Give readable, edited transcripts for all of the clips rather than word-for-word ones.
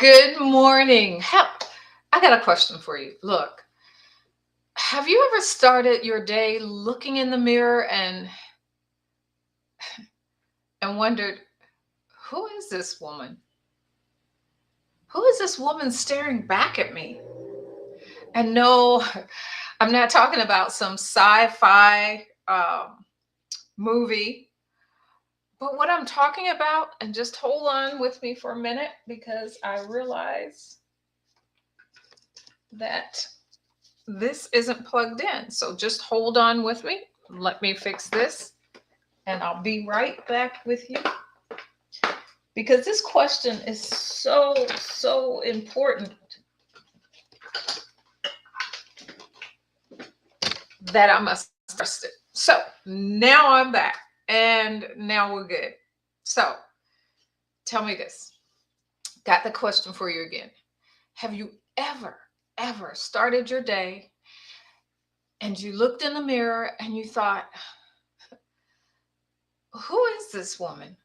Good morning. I got a question for you. Look, have you ever started your day looking in the mirror and wondered, who is this woman? Who is this woman staring back at me? And no, I'm not talking about some sci-fi movie, but what I'm talking about, and just hold on with me for a minute because I realize that this isn't plugged in. So just hold on with me. Let me fix this and I'll be right back with you because this question is so important that I must trust it. So now I'm back and now we're good. So tell me this. Got the question for you again. Have you ever started your day and you looked in the mirror and you thought, who is this woman?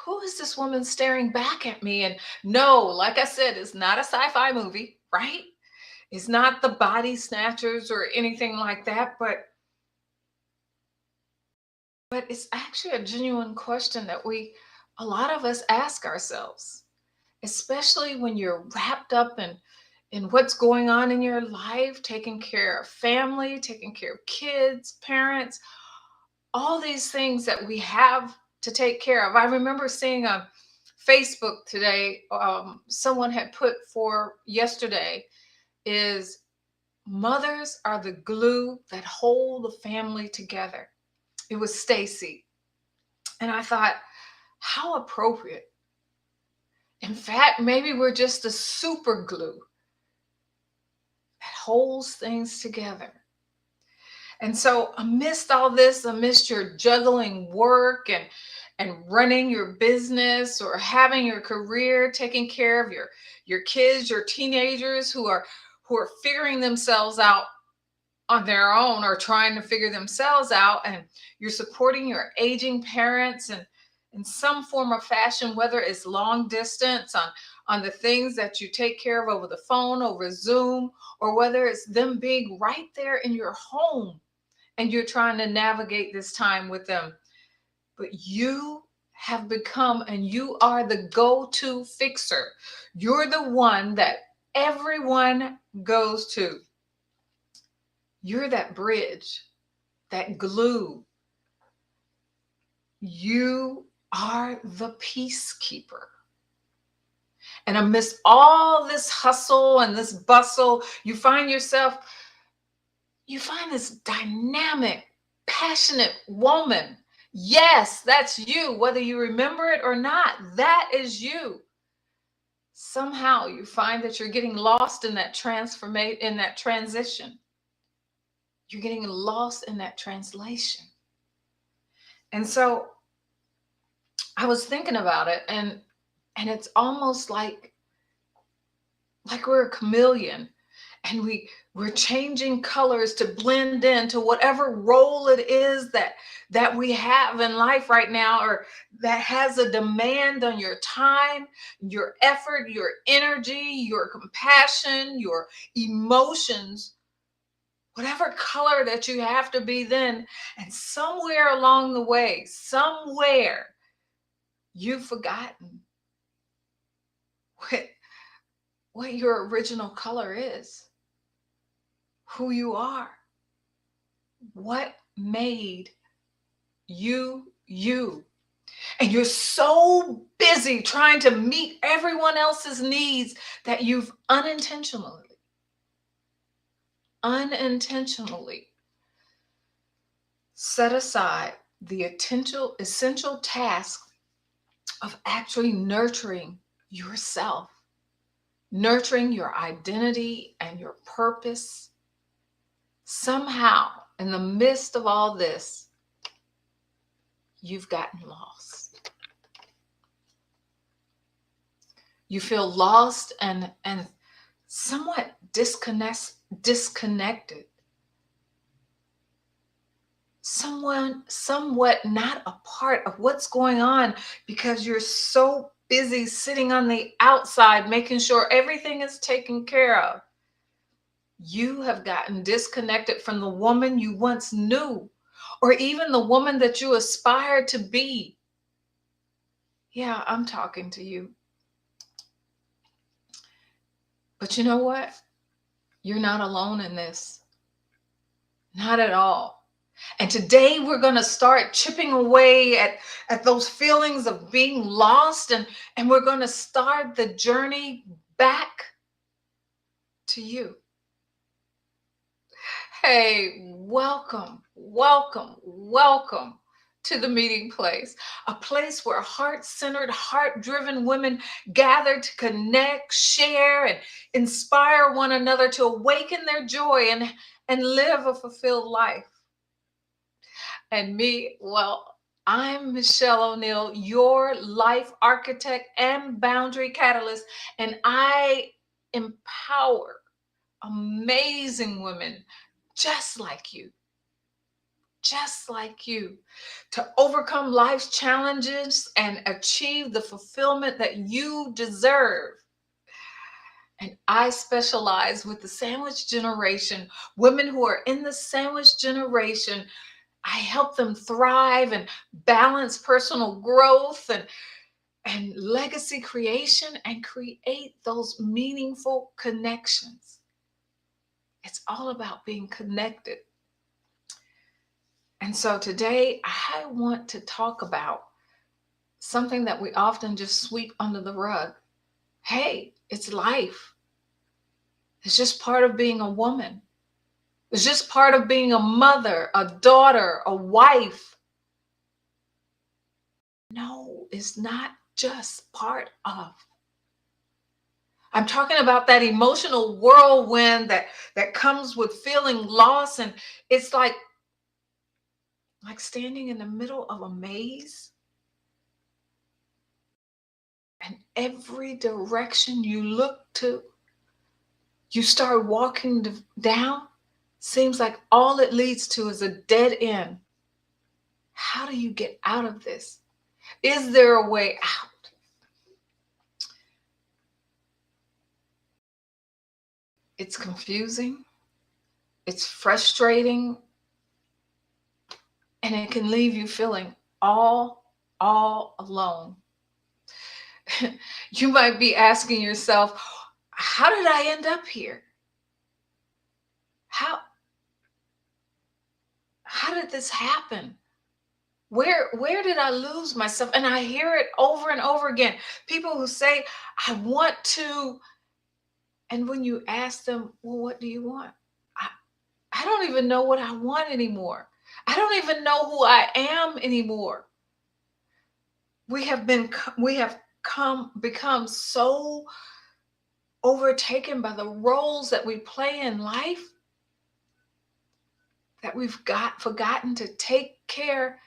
Who is this woman staring back at me? And no, like I said, it's not a sci-fi movie, right? It's not the body snatchers or anything like that, but it's actually a genuine question that a lot of us ask ourselves, especially when you're wrapped up in what's going on in your life, taking care of family, taking care of kids, parents, all these things that we have to take care of. I remember seeing on Facebook today, someone had put for yesterday is mothers are the glue that hold the family together. It was Stacy. And I thought, how appropriate. In fact, maybe we're just the super glue that holds things together. And so amidst all this, amidst your juggling work and running your business or having your career, taking care of your kids, your teenagers who are figuring themselves out on their own or trying to figure themselves out, and you're supporting your aging parents and in some form or fashion, whether it's long distance on the things that you take care of over the phone, over Zoom, or whether it's them being right there in your home and you're trying to navigate this time with them. But you have become, and you are the go-to fixer. You're the one that everyone goes to. You're that bridge, that glue. You are the peacekeeper. And amidst all this hustle and this bustle, you find this dynamic, passionate woman. Yes, that's you, whether you remember it or not. That is you. Somehow you find that you're getting lost in that in that transition. You're getting lost in that translation. And so I was thinking about it, and it's almost like we're a chameleon, and we're changing colors to blend into whatever role it is that we have in life right now, or that has a demand on your time, your effort, your energy, your compassion, your emotions, whatever color that you have to be then. And somewhere along the way, somewhere, you've forgotten what, what your original color is, who you are, what made you you. And you're so busy trying to meet everyone else's needs that you've unintentionally set aside the essential task of actually nurturing yourself, nurturing your identity and your purpose. Somehow, in the midst of all this, you've gotten lost. You feel lost and somewhat disconnected. Somewhat not a part of what's going on because you're so busy sitting on the outside, making sure everything is taken care of. You have gotten disconnected from the woman you once knew, or even the woman that you aspire to be. Yeah, I'm talking to you. But you know what? You're not alone in this. Not at all. And today we're going to start chipping away at those feelings of being lost, and we're going to start the journey back to you. Hey, welcome, welcome, welcome to the meeting place, a place where heart centered, heart driven women gather to connect, share, and inspire one another to awaken their joy and live a fulfilled life. And me, well, I'm Michelle O'Neill, your life architect and boundary catalyst, and I empower amazing women just like you, just like you, to overcome life's challenges and achieve the fulfillment that you deserve. And I specialize with the sandwich generation, women who are in the sandwich generation. I help them thrive and balance personal growth and legacy creation and create those meaningful connections. It's all about being connected. And so today I want to talk about something that we often just sweep under the rug. Hey, it's life. It's just part of being a woman. It's just part of being a mother, a daughter, a wife. No, it's not just part of. I'm talking about that emotional whirlwind that comes with feeling lost, and it's like standing in the middle of a maze, and every direction you look to, you start walking down, seems like all it leads to is a dead end. How do you get out of this? Is there a way out? It's confusing, it's frustrating, and it can leave you feeling all alone. You might be asking yourself, how did I end up here? How how did this happen? Where did I lose myself? And I hear it over and over again. People who say, I want to, and when you ask them, well, what do you want? I, I don't even know what I want anymore. I don't even know who I am anymore. We have become so overtaken by the roles that we play in life that we've got forgotten to take care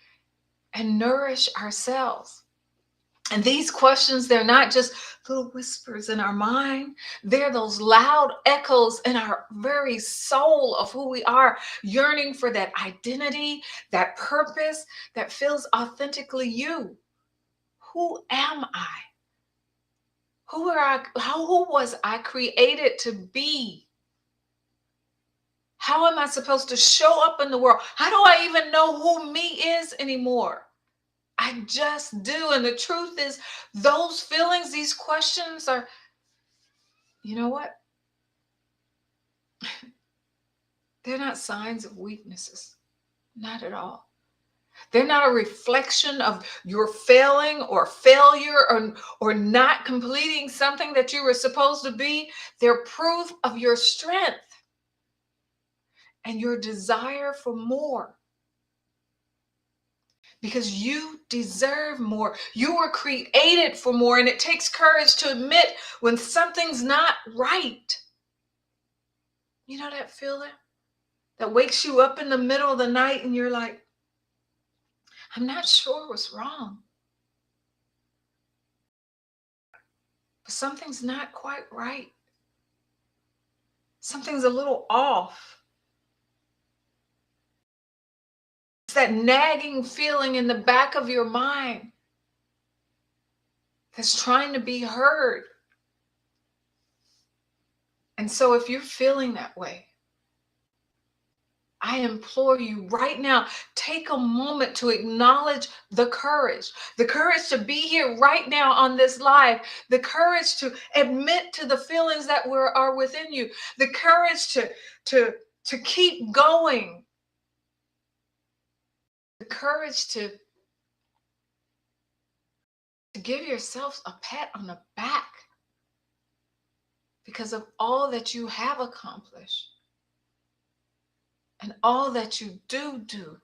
and nourish ourselves. And these questions, they're not just little whispers in our mind. They're those loud echoes in our very soul of who we are, yearning for that identity, that purpose that feels authentically you. Who am I? Who was I created to be? How am I supposed to show up in the world? How do I even know who me is anymore? I just do. And the truth is, those feelings, these questions are, you know what? They're not signs of weaknesses. Not at all. They're not a reflection of your failing or failure or not completing something that you were supposed to be. They're proof of your strength and your desire for more. Because you deserve more. You were created for more, and it takes courage to admit when something's not right. You know that feeling that wakes you up in the middle of the night and you're like, I'm not sure what's wrong, but something's not quite right. Something's a little off. It's that nagging feeling in the back of your mind. that's trying to be heard. And so if you're feeling that way, I implore you right now, take a moment to acknowledge the courage to be here right now on this live, the courage to admit to the feelings that are within you, the courage to, to keep going, the courage to give yourself a pat on the back because of all that you have accomplished and all that you do.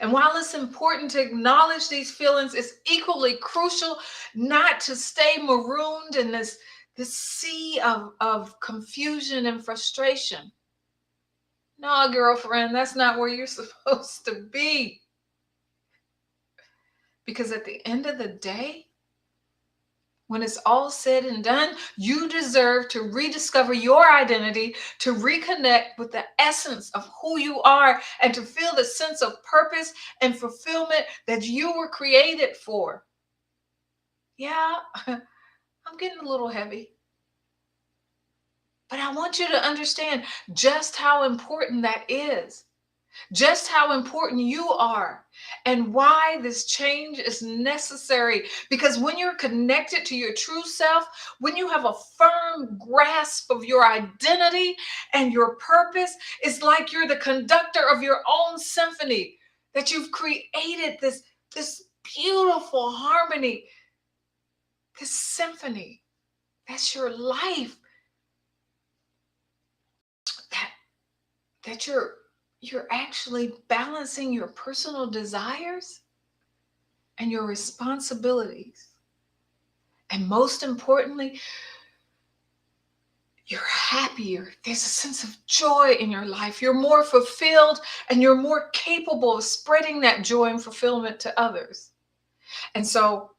And while it's important to acknowledge these feelings, it's equally crucial not to stay marooned in this sea of confusion and frustration. No, girlfriend, that's not where you're supposed to be. Because at the end of the day, when it's all said and done, you deserve to rediscover your identity, to reconnect with the essence of who you are, and to feel the sense of purpose and fulfillment that you were created for. Yeah, I'm getting a little heavy, but I want you to understand just how important that is. Just how important you are and why this change is necessary. Because when you're connected to your true self, when you have a firm grasp of your identity and your purpose, it's like you're the conductor of your own symphony, that you've created this beautiful harmony, this symphony. That's your life. That that you're actually balancing your personal desires and your responsibilities. And most importantly, you're happier. There's a sense of joy in your life. You're more fulfilled and you're more capable of spreading that joy and fulfillment to others. And so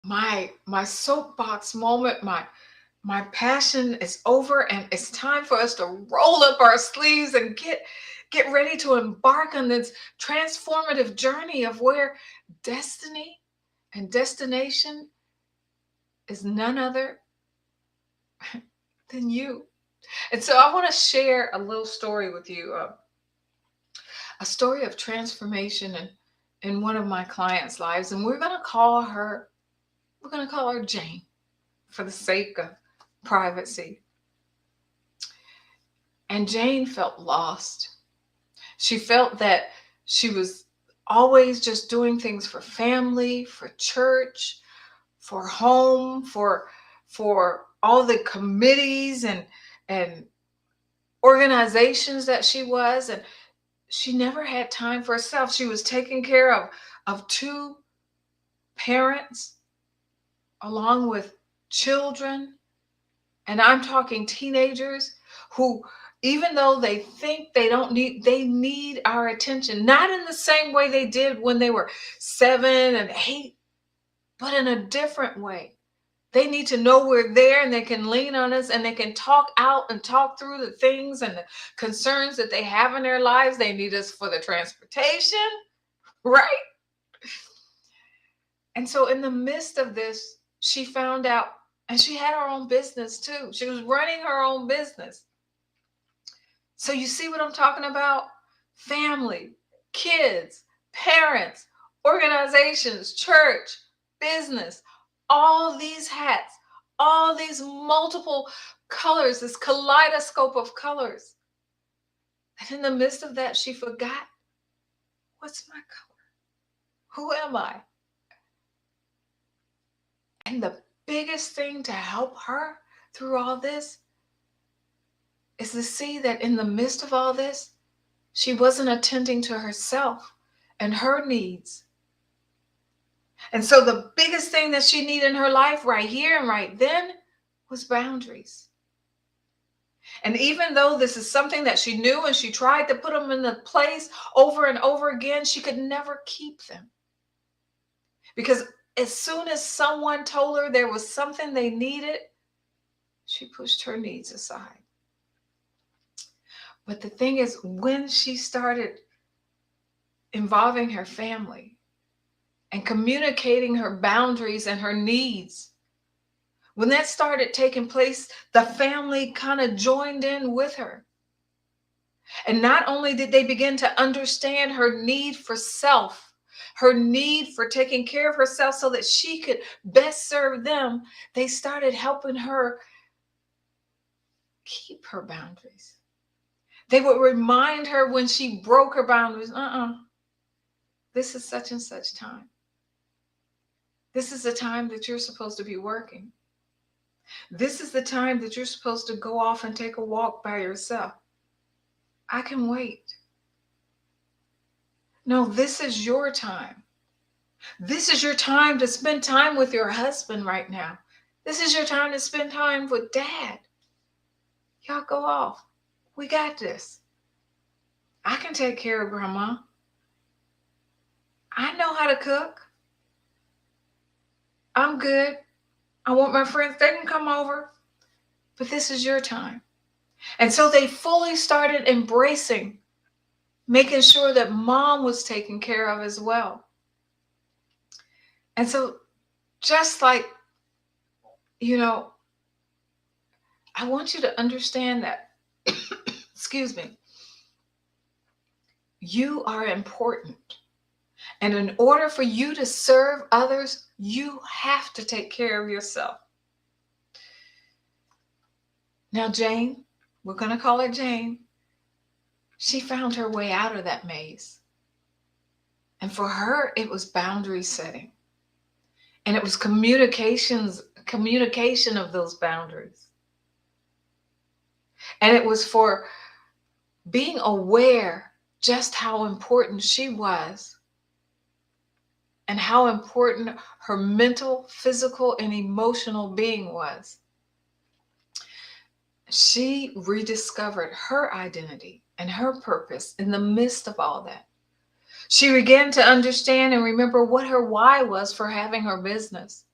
my soapbox moment, my passion is over, and it's time for us to roll up our sleeves and get ready to embark on this transformative journey of where destiny and destination is none other than you. And so I want to share a little story with you, a story of transformation in one of my clients' lives, and we're going to call her Jane for the sake of privacy. And Jane felt lost. She felt that she was always just doing things for family, for church, for home, for all the committees and organizations that she was, and she never had time for herself. She was taking care of two parents along with children, and I'm talking teenagers who, even though they think they need our attention, not in the same way they did when they were 7 and 8, but in a different way. They need to know we're there and they can lean on us and they can talk out and talk through the things and the concerns that they have in their lives. They need us for the transportation, right? And so in the midst of this, she found out, and she had her own business too. She was running her own business. So you see what I'm talking about? Family, kids, parents, organizations, church, business, all these hats, all these multiple colors, this kaleidoscope of colors. And in the midst of that, she forgot, what's my color? Who am I? And the biggest thing to help her through all this is to see that in the midst of all this, she wasn't attending to herself and her needs. And so the biggest thing that she needed in her life right here and right then was boundaries. And even though this is something that she knew and she tried to put them in the place over and over again, she could never keep them. Because as soon as someone told her there was something they needed, she pushed her needs aside. But the thing is, when she started involving her family, and communicating her boundaries and her needs. When that started taking place, the family kind of joined in with her. And not only did they begin to understand her need for self, her need for taking care of herself so that she could best serve them, they started helping her keep her boundaries. They would remind her when she broke her boundaries, this is such and such time. This is the time that you're supposed to be working. This is the time that you're supposed to go off and take a walk by yourself. I can wait. No, this is your time. This is your time to spend time with your husband right now. This is your time to spend time with dad. Y'all go off. We got this. I can take care of grandma. I know how to cook. I'm good. I want my friends, they can come over, but this is your time. And so they fully started embracing, making sure that mom was taken care of as well. And so, just like, you know, I want you to understand that, excuse me, you are important. And in order for you to serve others, you have to take care of yourself. Now, Jane, we're going to call her Jane, she found her way out of that maze. And for her, it was boundary setting. And it was communication of those boundaries. And it was for being aware just how important she was and how important her mental, physical, and emotional being was. She rediscovered her identity and her purpose in the midst of all that. She began to understand and remember what her why was for having her business.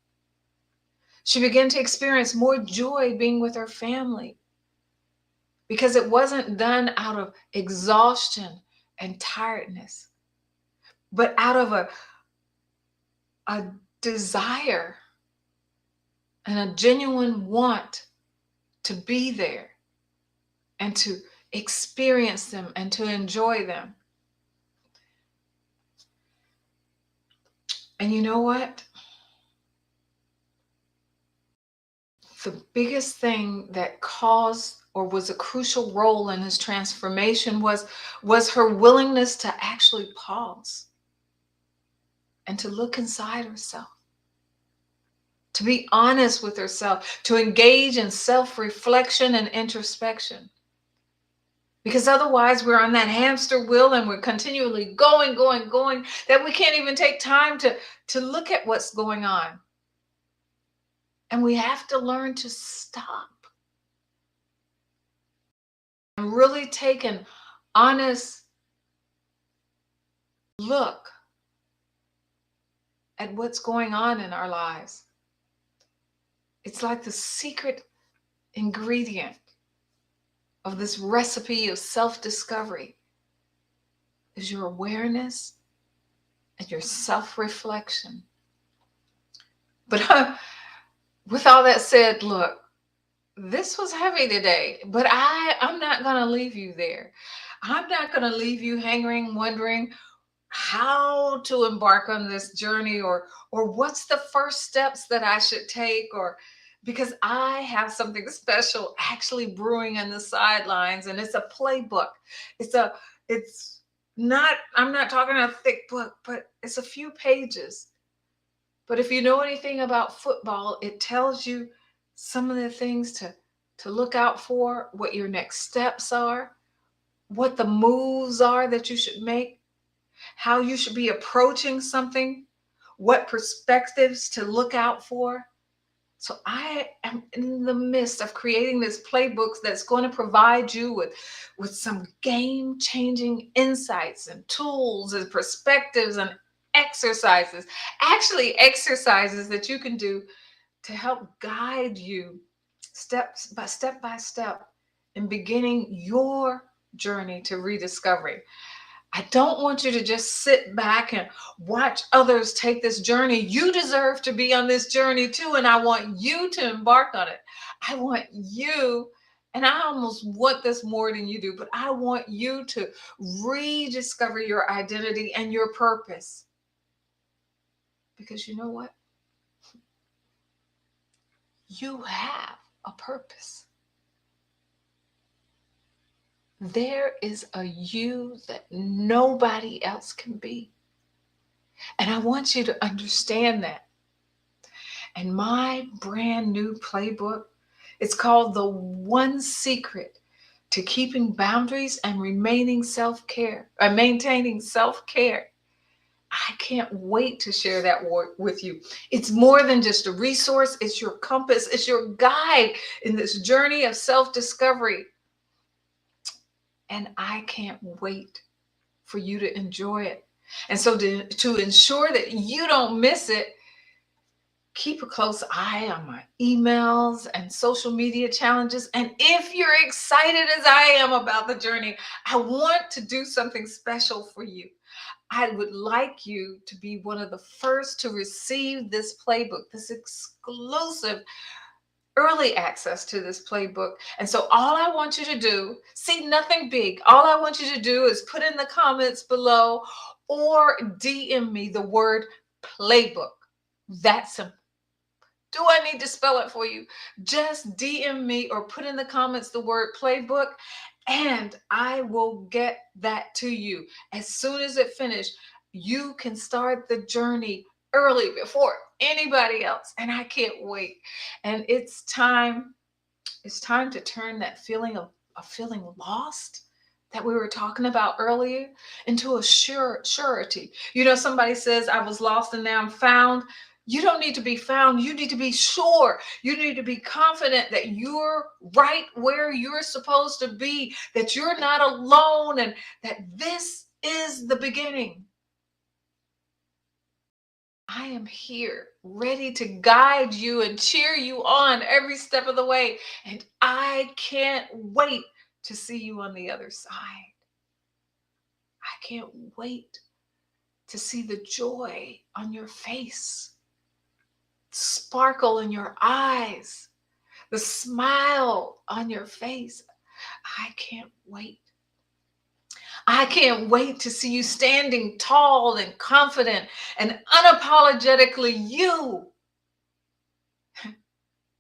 She began to experience more joy being with her family because it wasn't done out of exhaustion and tiredness, but out of a desire and a genuine want to be there and to experience them and to enjoy them. And you know what? The biggest thing that caused or was a crucial role in his transformation was her willingness to actually pause and to look inside herself, to be honest with herself, to engage in self-reflection and introspection. Because otherwise we're on that hamster wheel and we're continually going, that we can't even take time to look at what's going on. And we have to learn to stop and really take an honest look at what's going on in our lives. It's like the secret ingredient of this recipe of self-discovery is your awareness and your self-reflection. But with all that said, look, this was heavy today, but I'm not going to leave you there. I'm not going to leave you hanging, wondering how to embark on this journey or what's the first steps that I should take, or because I have something special actually brewing in the sidelines, and it's a playbook. It's not, I'm not talking a thick book, but it's a few pages. But if you know anything about football, it tells you some of the things to look out for, what your next steps are, what the moves are that you should make, how you should be approaching something, what perspectives to look out for. So I am in the midst of creating this playbook that's going to provide you with some game-changing insights and tools and perspectives and exercises, actually exercises that you can do to help guide you step by step in beginning your journey to rediscovery. I don't want you to just sit back and watch others take this journey. You deserve to be on this journey too, and I want you to embark on it. I want you, and I almost want this more than you do, but I want you to rediscover your identity and your purpose. Because you know what? You have a purpose. There is a you that nobody else can be. And I want you to understand that. And my brand new playbook, it's called The One Secret to Keeping Boundaries and Remaining Self-Care, or Maintaining Self-Care. I can't wait to share that with you. It's more than just a resource, it's your compass, it's your guide in this journey of self-discovery. And I can't wait for you to enjoy it. And so to ensure that you don't miss it, keep a close eye on my emails and social media challenges. And if you're excited as I am about the journey, I want to do something special for you. I would like you to be one of the first to receive this playbook, this exclusive early access to this playbook. And so all I want you to do, see, nothing big. All I want you to do is put in the comments below or DM me the word playbook. That's simple. Do I need to spell it for you? Just DM me or put in the comments the word playbook, and I will get that to you. As soon as it finished, you can start the journey early before anybody else. And I can't wait. And it's time to turn that feeling of feeling lost that we were talking about earlier into a surety. You know, somebody says, I was lost and now I'm found. You don't need to be found. You need to be sure. You need to be confident that you're right where you're supposed to be, that you're not alone, and that this is the beginning. I am here, ready to guide you and cheer you on every step of the way. And I can't wait to see you on the other side. I can't wait to see the joy on your face, sparkle in your eyes, the smile on your face. I can't wait. I can't wait to see you standing tall and confident and unapologetically you.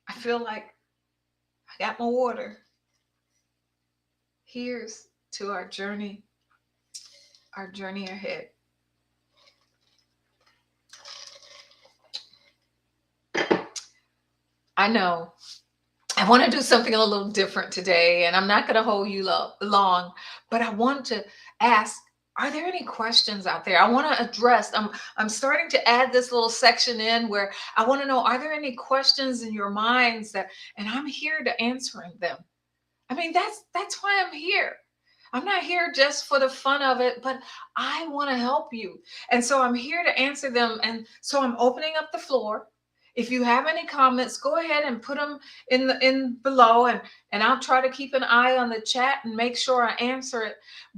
I feel like I got my water. Here's to our journey ahead. I know I want to do something a little different today, and I'm not going to hold you long, but I want to ask, are there any questions out there? I want to address, I'm starting to add this little section in where I want to know, are there any questions in your minds and I'm here to answering them. I mean, that's why I'm here. I'm not here just for the fun of it, but I want to help you. And so I'm here to answer them. And so I'm opening up the floor. If you have any comments, go ahead and put them in below, and I'll try to keep an eye on the chat and make sure I answer it.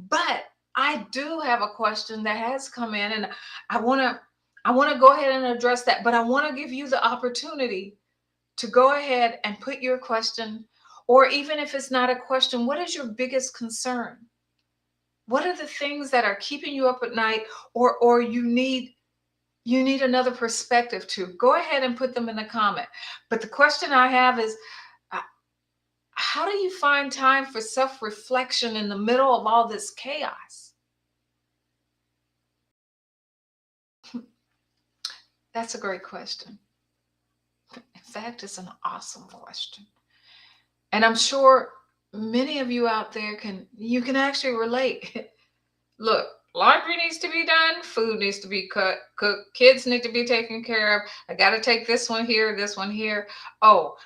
But I do have a question that has come in, and I want to go ahead and address that, but I want to give you the opportunity to go ahead and put your question, or even if it's not a question, what is your biggest concern? What are the things that are keeping you up at night, or you need another perspective to? Go ahead and put them in the comment. But the question I have is, uh, how do you find time for self-reflection in the middle of all this chaos? That's a great question. In fact, it's an awesome question. And I'm sure many of you out there you can actually relate. Look, laundry needs to be done, food needs to be cooked, kids need to be taken care of. I got to take this one here, this one here. Oh,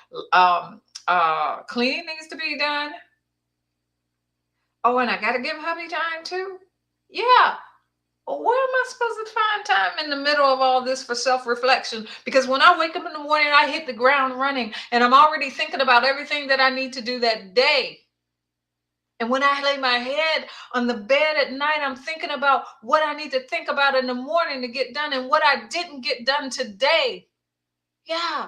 cleaning needs to be done. Oh, and I got to give hubby time too. Yeah. Well, where am I supposed to find time in the middle of all this for self-reflection? Because when I wake up in the morning, I hit the ground running, and I'm already thinking about everything that I need to do that day. And when I lay my head on the bed at night, I'm thinking about what I need to think about in the morning to get done and what I didn't get done today. Yeah,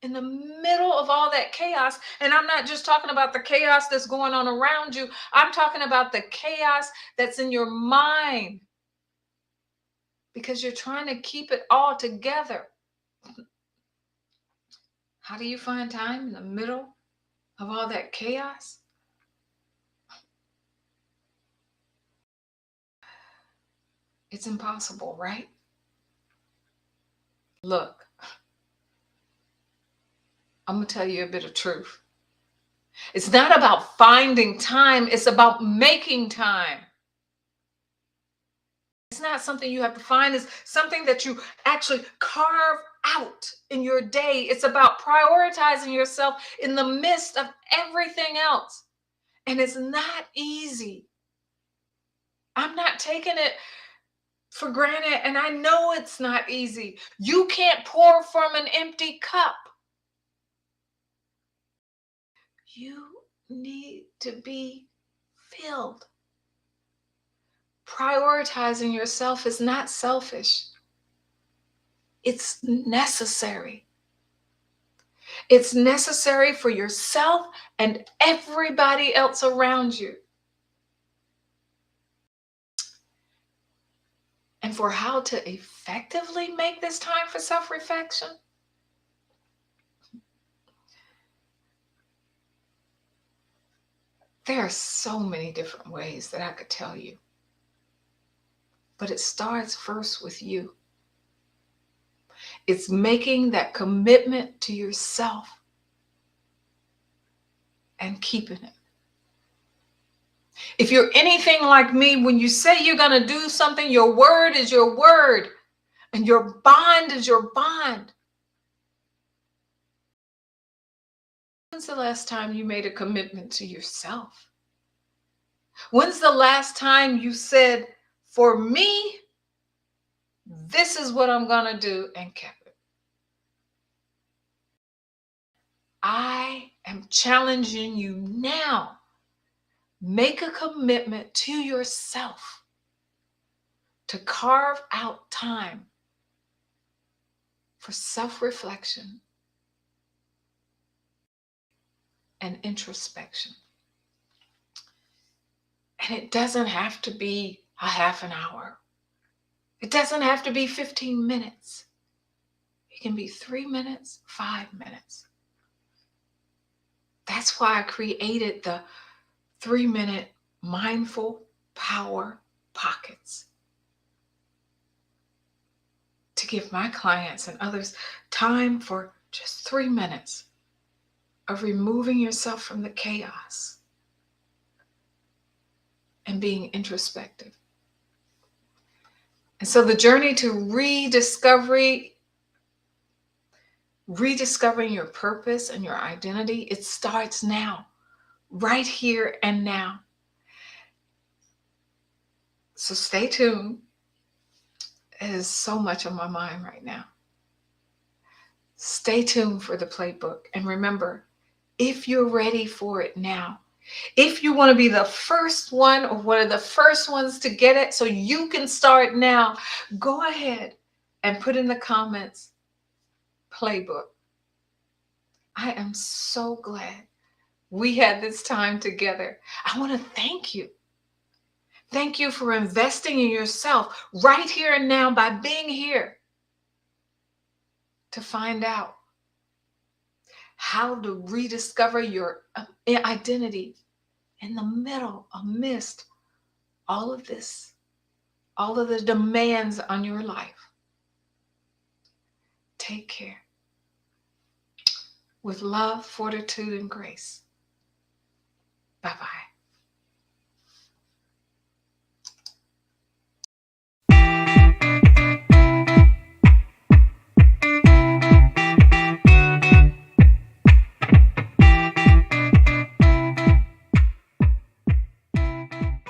in the middle of all that chaos. And I'm not just talking about the chaos that's going on around you, I'm talking about the chaos that's in your mind because you're trying to keep it all together. How do you find time in the middle of all that chaos? It's impossible, right? Look, I'm going to tell you a bit of truth. It's not about finding time, it's about making time. It's not something you have to find, it's something that you actually carve out in your day. It's about prioritizing yourself in the midst of everything else. And it's not easy. I'm not taking it for granted, and I know it's not easy. You can't pour from an empty cup. You need to be filled. Prioritizing yourself is not selfish. It's necessary. It's necessary for yourself and everybody else around you. And for how to effectively make this time for self-reflection, there are so many different ways that I could tell you. But it starts first with you. It's making that commitment to yourself and keeping it. If you're anything like me, when you say you're going to do something, your word is your word and your bond is your bond. When's the last time you made a commitment to yourself? When's the last time you said, for me, this is what I'm going to do, and kept it? I am challenging you now. Make a commitment to yourself to carve out time for self-reflection and introspection. And it doesn't have to be a half an hour. It doesn't have to be 15 minutes. It can be 3 minutes, 5 minutes. That's why I created the 3-minute mindful power pockets, to give my clients and others time for just 3 minutes of removing yourself from the chaos and being introspective. And so the journey to rediscovering your purpose and your identity, it starts now, right here and now. So stay tuned. It is so much on my mind right now. Stay tuned for the playbook. And remember, if you're ready for it now, if you want to be the first one or one of the first ones to get it so you can start now, go ahead and put in the comments, playbook. I am so glad we had this time together. I want to thank you. Thank you for investing in yourself right here and now by being here to find out how to rediscover your identity in the middle, amidst all of this, all of the demands on your life. Take care. With love, fortitude, and grace. Bye-bye.